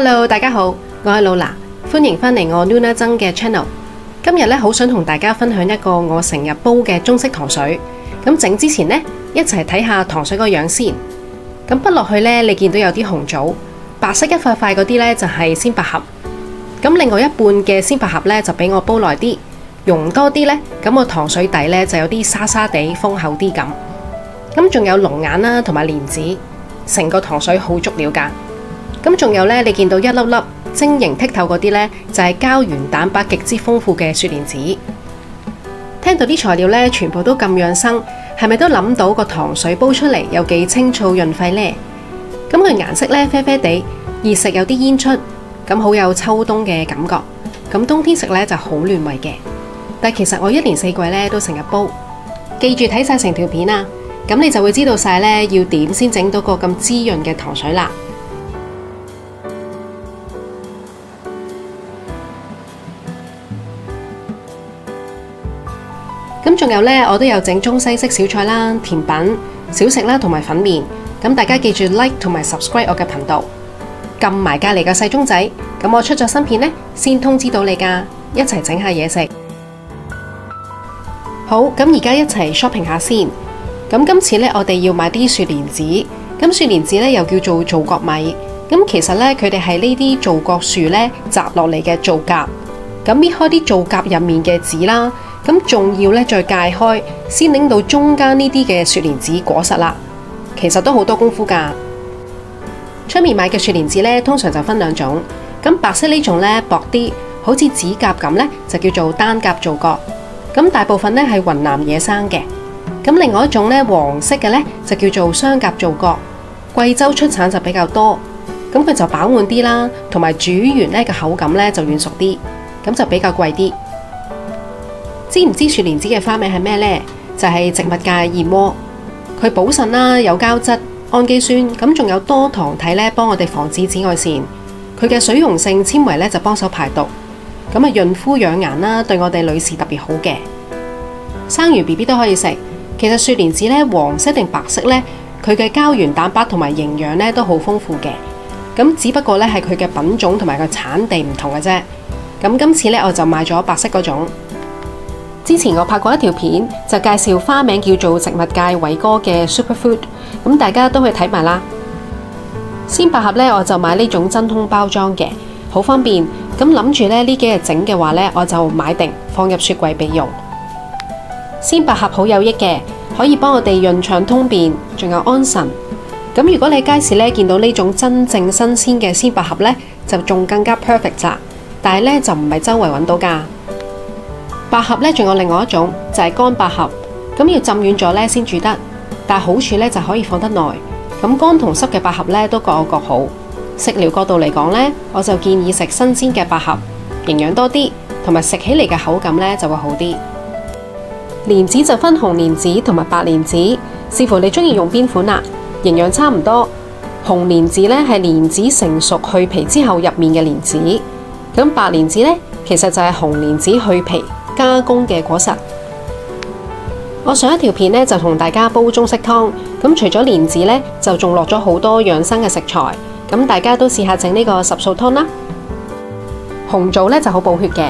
Hello， 大家好，我係露娜，歡迎返嚟我 Luna 曾嘅 channel。今日咧好想同大家分享一個我成日煲嘅中式糖水。咁整之前呢，一齊睇下糖水個樣先。咁滗落去呢，你見到有啲紅棗，白色一塊塊嗰啲呢，就係鮮百合。咁另外一半嘅鮮百合呢，就俾我煲耐啲，溶多啲呢，咁個糖水底呢，就有啲沙沙地豐厚啲咁。咁仲有龍眼啦，同埋蓮子，成個糖水好足料㗎。咁仲有呢，你見到一粒粒晶瑩剔透嗰啲呢，就係膠原蛋白極之豐富嘅雪蓮子。聽到啲材料呢，全部都咁養生，係咪都諗到個糖水煲出嚟有幾清燥潤肺呢？咁佢顏色呢，啡啡地，熱食有啲煙出，咁好有秋冬嘅感覺。咁冬天食呢就好暖胃嘅。但其實我一年四季呢都成日煲，記住睇晒成條片啊！咁你就會知道晒呢要點先整到個咁滋潤嘅糖水啦。咁仲有呢，我都有整中西式小菜啦、甜品、小食啦同埋粉麵。咁大家記住 like 同埋 subscribe 我嘅頻道，撳埋隔籬嘅細鐘仔。咁我出咗新片呢，先通知到你㗎。一齊整下嘢食。好，咁而家一齊 shopping 下先。咁今次呢，我哋要買啲雪蓮子。咁雪蓮子呢，又叫做造角米。咁其實呢，佢哋係呢啲造角樹呢摘落嚟嘅造甲。咁搣開啲造甲入面嘅籽啦。咁仲要咧再界開，先拎到中間呢啲嘅雪蓮子果實啦。其實都好多功夫㗎。出面買嘅雪蓮子咧，通常就分兩種。咁白色呢種咧薄啲，好似指甲咁咧，就叫做單甲造角。咁大部分咧係雲南野生嘅。咁另外一種咧黃色嘅咧，就叫做雙甲造角。貴州出產就比較多。咁佢就飽滿啲啦，同埋煮完咧嘅口感咧就軟熟啲，咁就比較貴啲。知唔知雪蓮子嘅花名係咩呢？就係植物界燕窩。佢補腎啦，有膠質、氨基酸，咁仲有多糖體咧，幫我哋防止紫外線。佢嘅水溶性纖維咧就幫手排毒，咁啊潤膚養顏啦，對我哋女士特別好嘅。生完 BB 都可以食。其實雪蓮子咧黃色定白色咧，佢嘅膠原蛋白同埋營養咧都好豐富嘅。咁只不過咧係佢嘅品種同埋個產地唔同嘅啫。咁今次咧我就買咗白色嗰種。之前我拍過一條片，就介紹花名叫做植物界偉哥嘅 Superfood， 咁大家都去睇埋啦。鮮百合呢，我就買呢種真空包裝嘅，好方便。咁諗住呢幾日整嘅話呢，我就買定放入雪櫃備用。鮮百合好有益嘅，可以幫我哋潤腸通便，仲有安神。咁如果你喺街市呢見到呢種真正新鮮嘅鮮百合呢，就仲更加 perfect 啦。但係呢，就唔係周圍揾到㗎。百合咧，仲有另外一種就係乾百合，咁要浸軟咗咧先煮得，但係好處咧就可以放得耐。咁乾同濕嘅百合咧都各有各好。食療角度嚟講咧，我就建議食新鮮嘅百合，營養多啲，同埋食起嚟嘅口感咧就會好啲。蓮子就分紅蓮子同埋白蓮子，視乎你中意用邊款啦。營養差唔多。紅蓮子咧係蓮子成熟去皮之後入面嘅蓮子，咁白蓮子咧其實就係紅蓮子去皮加工嘅果實。我上一條片呢，就同大家煲中式湯，咁除咗蓮子呢，就仲落咗好多養生嘅食材，咁大家都試下整呢個十素湯啦。紅棗呢就好補血嘅，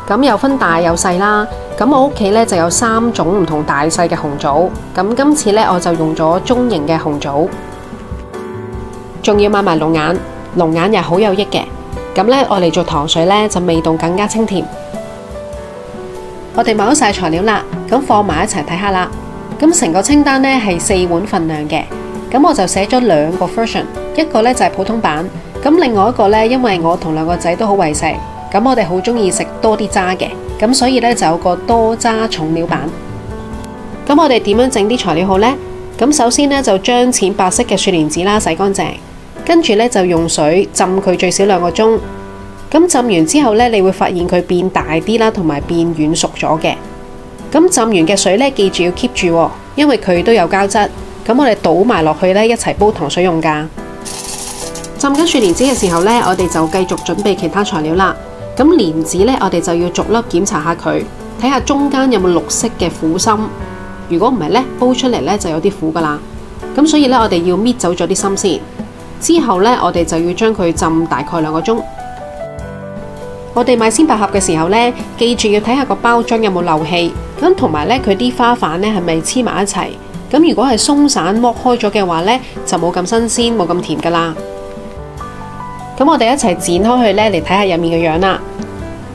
咁有分大有細啦。咁我屋企呢，就有3種唔同大細嘅紅棗，咁今次呢，我就用咗中型嘅紅棗，仲要買埋龍眼，龍眼又好有益嘅。咁呢，我嚟做糖水呢，就味道更加清甜。我哋買好晒材料啦，咁放埋一齊睇下啦。咁成個清單呢係4碗份量嘅，咁我就寫咗2個 version， 一個呢就係普通版，咁另外一個呢，因為我同2個仔都好為食，咁我哋好中意食多啲渣嘅，咁所以呢就有個多渣重料版。咁我哋點樣整啲材料好呢？咁首先呢，就將淺白色嘅雪蓮子啦洗乾淨，跟住呢，就用水浸佢最少2個鐘。咁浸完之後呢，你會發現佢變大啲啦，同埋變軟熟咗嘅。咁浸完嘅水呢，記住要 keep 住，因為佢都有膠質。咁我哋倒埋落去呢，一齊煲糖水用㗎。浸緊雪蓮子嘅時候呢，我哋就繼續準備其他材料啦。咁蓮子呢，我哋就要逐粒檢查下佢，睇下中間有冇綠色嘅苦心。如果唔係呢，煲出嚟呢就有啲苦㗎啦。咁所以呢，我哋要搣走咗啲心先。之後呢，我哋就要將佢浸大概2個鐘。我哋買鮮百合嘅時候呢，記住要睇下個包裝有冇漏氣，咁同埋呢，佢啲花瓣呢係咪黐埋一齊？咁如果係鬆散剝開咗嘅話呢，就冇咁新鮮，冇咁甜噶啦。咁我哋一齊剪開佢呢嚟睇下入面嘅樣啦。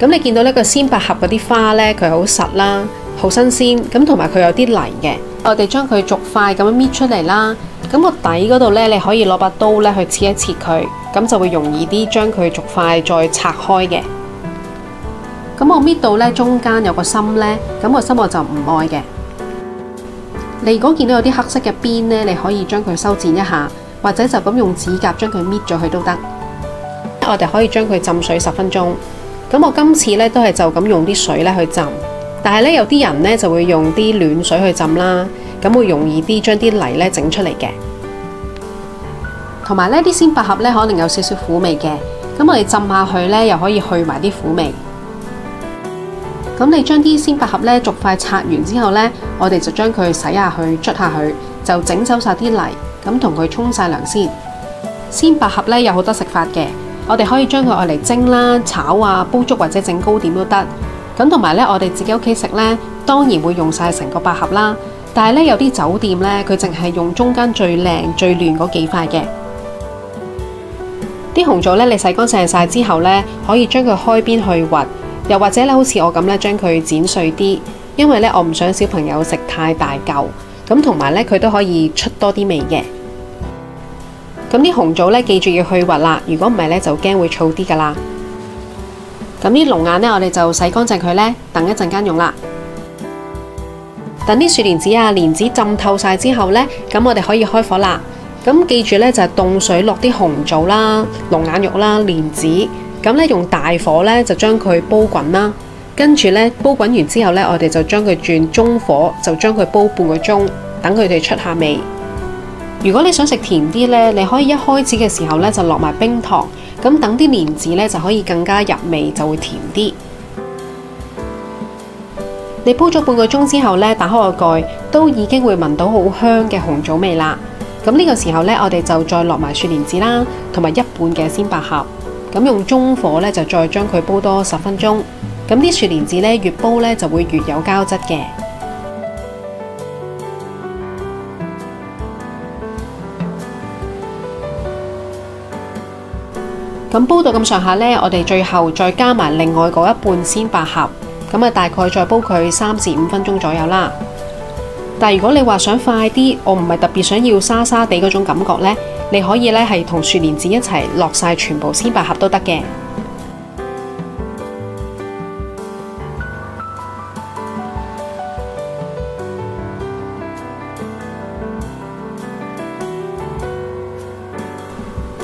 咁你見到呢個鮮百合嗰啲花呢，佢好實啦，好新鮮，咁同埋佢有啲泥嘅。我哋將佢逐塊咁樣搣出嚟啦。咁個底嗰度呢，你可以攞把刀呢去切一切佢，咁就會容易啲將佢逐塊再拆開嘅。咁我搣到呢中間有個心呢，咁個心我就唔愛嘅。你如果見到有啲黑色嘅邊呢，你可以將佢修剪一下，或者就咁用指甲將佢搣咗佢都得。我哋可以將佢浸水10分鐘。咁我今次呢都係就咁用啲水呢去浸，但係呢，有啲人呢就會用啲暖水去浸啦，咁會容易啲將啲泥呢整出嚟嘅。同埋呢啲鮮百合呢可能有少少苦味嘅，咁我哋浸下去呢又可以去埋啲苦味。咁你將啲鮮百合呢逐塊拆完之後呢，我哋就將佢洗下去、捽下去，就整走晒啲泥，咁同佢沖晒涼先。鮮百合呢有好多食法嘅，我哋可以將佢愛嚟蒸啦、炒啊、煲粥或者整糕點都得。咁同埋呢，我哋自己屋企食呢，當然會用晒成個百合啦。但係呢，有啲酒店呢，佢淨係用中間最靚、最嫩嗰幾塊嘅。啲紅棗呢，你洗乾淨晒之後呢，可以將佢開邊去核。又或者咧，好似我咁咧，將佢剪碎啲，因為咧我唔想小朋友食太大嚿，咁同埋咧佢都可以出多啲味嘅。咁啲紅棗咧，記住要去核啦，如果唔係咧就驚會燥啲噶啦。咁啲龍眼咧，我哋就洗乾淨佢咧，等一陣間用啦。等啲樹蓮子啊、蓮子浸透晒之後咧，咁我哋可以開火啦。咁記住咧就係凍水落啲紅棗啦、龍眼肉啦、蓮子。咁咧用大火咧就將佢煲滾啦，跟住咧煲滾完之後咧，我哋就將佢轉中火，就將佢煲半個鐘，等佢哋出下味。如果你想食甜啲咧，你可以一開始嘅時候咧就落埋冰糖，咁等啲蓮子咧就可以更加入味，就會甜啲。你煲咗半個鐘之後咧，打開個蓋，都已經會聞到好香嘅紅棗味啦。咁呢個時候咧，我哋就再落埋雪蓮子啦，同埋一半嘅鮮百合。咁用中火咧，就再將佢煲多10分鐘。咁啲雪蓮子咧，越煲咧就會越有膠質嘅。咁煲到咁上下咧，我哋最後再加埋另外嗰一半鮮百合，咁啊大概再煲佢3至5分鐘左右啦。但係如果你話想快啲，我唔係特別想要沙沙地嗰種感覺咧。你可以咧係同雪蓮子一齊落晒全部鮮百合都得嘅。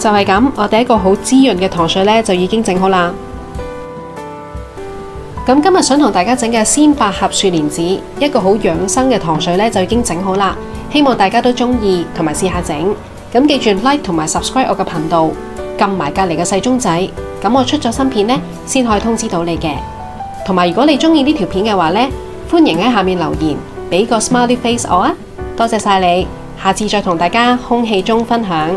就係咁，我哋一個好滋潤嘅糖水咧就已經整好啦。咁今日想同大家整嘅鮮百合雪蓮子，一個好養生嘅糖水咧就已經整好啦。希望大家都中意，同埋試下整。咁記住 like 同埋 subscribe 我嘅頻道，撳埋隔籬嘅細鐘仔，咁我出咗新片呢，先可以通知到你嘅。同埋如果你中意呢條片嘅話呢，歡迎喺下面留言，俾個 smiley face 我啊！多謝晒你，下次再同大家空氣中分享。